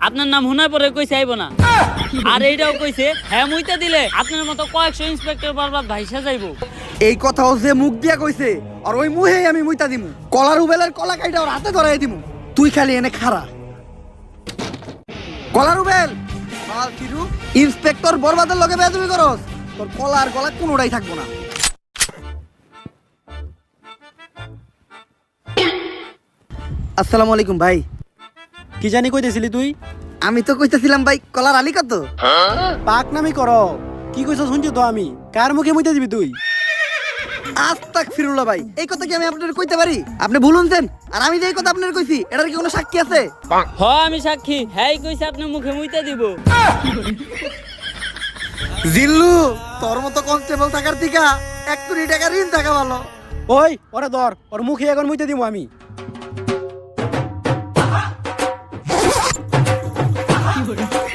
আপনার নাম হুনার পরে কইছে আইব না। আর এইটাও কইছে হ্যাঁ মুইতে দিলে আপনার মতো কয়েকশো ইন্সপেক্টর বারবার ভাইসা যাইবো। এই কথাও যে মুখ দিয়া কইছে আর ওই মুহেই আমি মুইতা দিমু। কলার উবেলের কলা কাইটা ওর হাতে ধরাই দিমু। তুই খালি এনে খাড়া। কলার উবেল বাল তিরু ইন্সপেক্টর বরবাদের লগে বেয়াদবি করস। তোর কলা আর গলা কোনোটাই থাকবো না। আসসালামু আলাইকুম ভাই। কি জানি কইতেছিলি তুই? আমি তো কইতেছিলাম ভাই কলার আলী কত? পাক নামি কর। কি কইছ শুনছি তো আমি। কার মুখে মুইতে দিবি তুই? আস্তাক ফিরুল্লাহ ভাই, এই কথা কি আমি আপনাদের কইতে পারি? আপনি ভুলুনছেন আর আমি যে এই কথা আপনাদের কইছি এটার কি কোনো সাক্ষী আছে? হ আমি সাক্ষী, হ্যাঁ কইছে আপনার মুখে মুইতে দিব। জিল্লু তোর মতো কনস্টেবল থাকার থেকে 1 কোটি টাকা ঋণ থাকা ভালো। ওই ওরে ধর, ওর মুখে এখন মুইতে দিব আমি।